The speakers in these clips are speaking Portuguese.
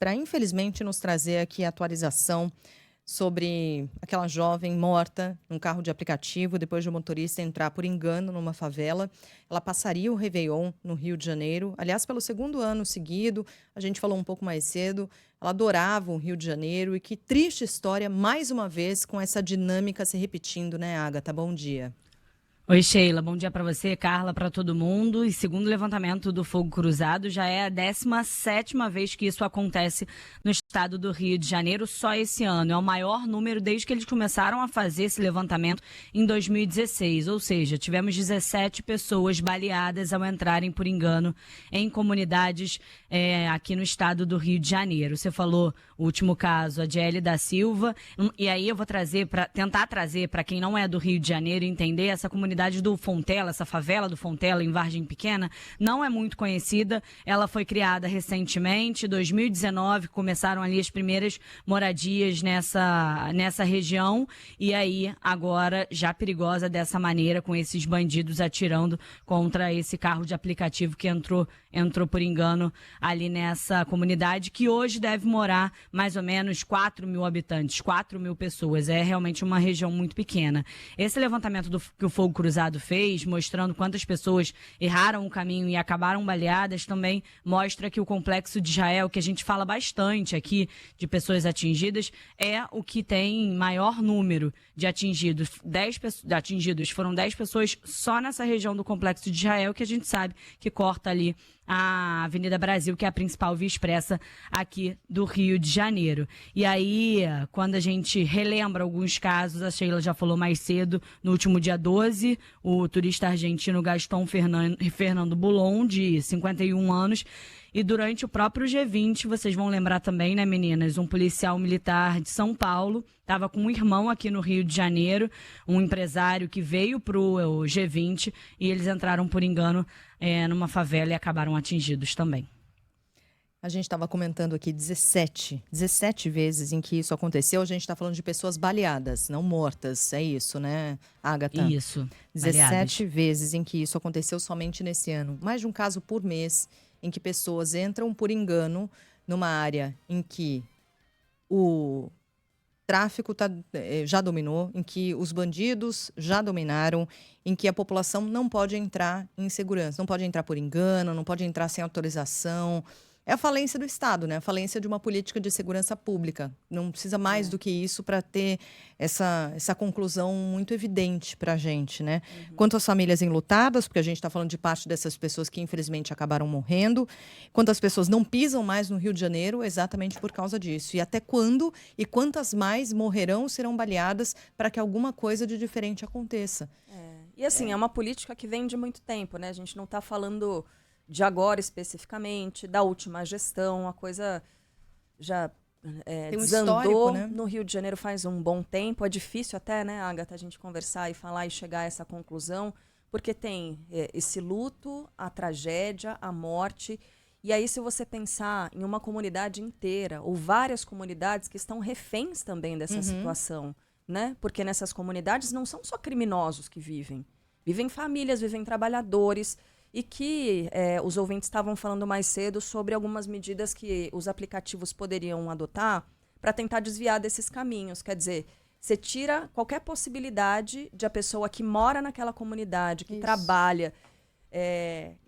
para, infelizmente, nos trazer aqui a atualização sobre aquela jovem morta num carro de aplicativo depois de o motorista entrar por engano numa favela. Ela passaria o Réveillon no Rio de Janeiro. Aliás, pelo segundo ano seguido, a gente falou um pouco mais cedo, ela adorava o Rio de Janeiro. E que triste história, mais uma vez, com essa dinâmica se repetindo, né, Agatha? Bom dia. Oi, Sheila. Bom dia para você, Carla, para todo mundo. E segundo o levantamento do Fogo Cruzado, já é a 17ª vez que isso acontece no estado do Rio de Janeiro, só esse ano. É o maior número desde que eles começaram a fazer esse levantamento em 2016. Ou seja, tivemos 17 pessoas baleadas ao entrarem por engano em comunidades aqui no estado do Rio de Janeiro. Você falou o último caso, a Diele da Silva. E aí eu vou tentar trazer para quem não é do Rio de Janeiro entender essa comunidade do Fontela, essa favela do Fontela, em Vargem Pequena, não é muito conhecida. Ela foi criada recentemente, em 2019, começaram ali as primeiras moradias nessa região, e aí agora já perigosa dessa maneira, com esses bandidos atirando contra esse carro de aplicativo que entrou por engano ali nessa comunidade, que hoje deve morar mais ou menos 4 mil habitantes, 4 mil pessoas. É realmente uma região muito pequena. Esse levantamento que o Fogo Cruzado fez, mostrando quantas pessoas erraram o caminho e acabaram baleadas, também mostra que o Complexo de Israel, que a gente fala bastante aqui de pessoas atingidas, é o que tem maior número de atingidos. Foram 10 pessoas só nessa região do Complexo de Israel, que a gente sabe que corta ali a Avenida Brasil, que é a principal via expressa aqui do Rio de Janeiro. E aí, quando a gente relembra alguns casos, a Sheila já falou mais cedo, no último dia 12, o turista argentino Gastón Fernando Bulón, de 51 anos, e durante o próprio G20, vocês vão lembrar também, né, meninas, um policial militar de São Paulo estava com um irmão aqui no Rio de Janeiro, um empresário que veio para o G20, e eles entraram por engano numa favela e acabaram atingidos também. A gente estava comentando aqui 17 vezes em que isso aconteceu. A gente está falando de pessoas baleadas, não mortas. É isso, né, Agatha? Isso, 17 baleadas. vezes em que isso aconteceu somente nesse ano. Mais de um caso por mês em que pessoas entram por engano numa área em que o tráfico já dominou, em que os bandidos já dominaram, em que a população não pode entrar em segurança, não pode entrar por engano, não pode entrar sem autorização. É a falência do Estado, né? A falência de uma política de segurança pública. Não precisa mais do que isso para ter essa conclusão muito evidente para a gente, né? Quanto às famílias enlutadas, porque a gente está falando de parte dessas pessoas que infelizmente acabaram morrendo. Quanto às pessoas não pisam mais no Rio de Janeiro, exatamente por causa disso. E até quando e quantas mais morrerão, serão baleadas para que alguma coisa de diferente aconteça. E assim, é uma política que vem de muito tempo, né? A gente não está falando de agora especificamente, da última gestão, a coisa já Tem um desandou histórico, né? no Rio de Janeiro faz um bom tempo. É difícil até, né, Agatha, a gente conversar e falar e chegar a essa conclusão, porque tem esse luto, a tragédia, a morte. E aí, se você pensar em uma comunidade inteira, ou várias comunidades que estão reféns também dessa situação, né? Porque nessas comunidades não são só criminosos que vivem. Vivem famílias, vivem trabalhadores, e que os ouvintes estavam falando mais cedo sobre algumas medidas que os aplicativos poderiam adotar para tentar desviar desses caminhos. Quer dizer, você tira qualquer possibilidade de a pessoa que mora naquela comunidade, que trabalha,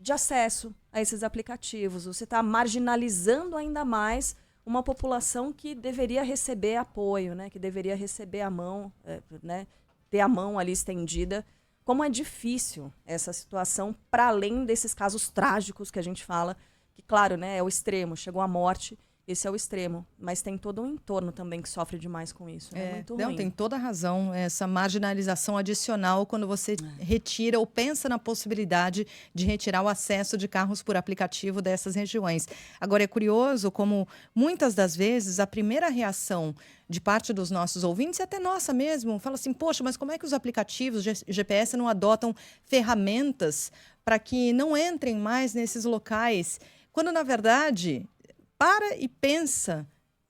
de acesso a esses aplicativos. Você está marginalizando ainda mais uma população que deveria receber apoio, né? Que deveria receber a mão, né? Ter a mão ali estendida. Como é difícil essa situação, para além desses casos trágicos que a gente fala, que, claro, né, é o extremo, chegou à morte, esse é o extremo, mas tem todo um entorno também que sofre demais com isso, é muito ruim. Não, tem toda a razão, essa marginalização adicional quando você retira ou pensa na possibilidade de retirar o acesso de carros por aplicativo dessas regiões. Agora, é curioso como muitas das vezes a primeira reação de parte dos nossos ouvintes, e até nossa mesmo, fala assim, poxa, mas como é que os aplicativos GPS não adotam ferramentas para que não entrem mais nesses locais? Quando, na verdade, para e pensa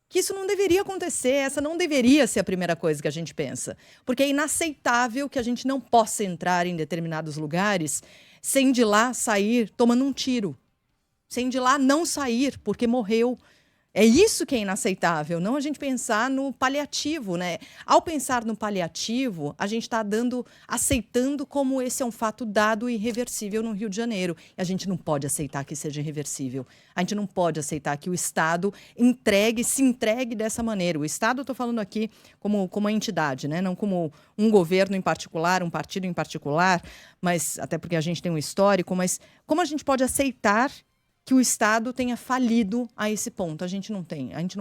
que isso não deveria acontecer, essa não deveria ser a primeira coisa que a gente pensa. Porque é inaceitável que a gente não possa entrar em determinados lugares sem de lá sair tomando um tiro. Sem de lá não sair, porque morreu É isso que é inaceitável, não a gente pensar no paliativo, né? Ao pensar no paliativo, a gente está aceitando como esse é um fato dado e irreversível no Rio de Janeiro. E a gente não pode aceitar que seja irreversível. A gente não pode aceitar que o Estado se entregue dessa maneira. O Estado, eu estou falando aqui como uma entidade, né? Não como um governo em particular, um partido em particular, mas até porque a gente tem um histórico, mas como a gente pode aceitar que o Estado tenha falido a esse ponto? A gente não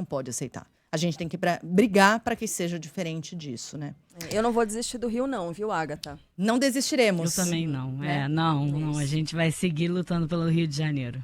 pode aceitar. A gente tem que brigar para que seja diferente disso, né? Eu não vou desistir do Rio não, viu, Agatha? Não desistiremos. Eu também não. Né? Não. A gente vai seguir lutando pelo Rio de Janeiro.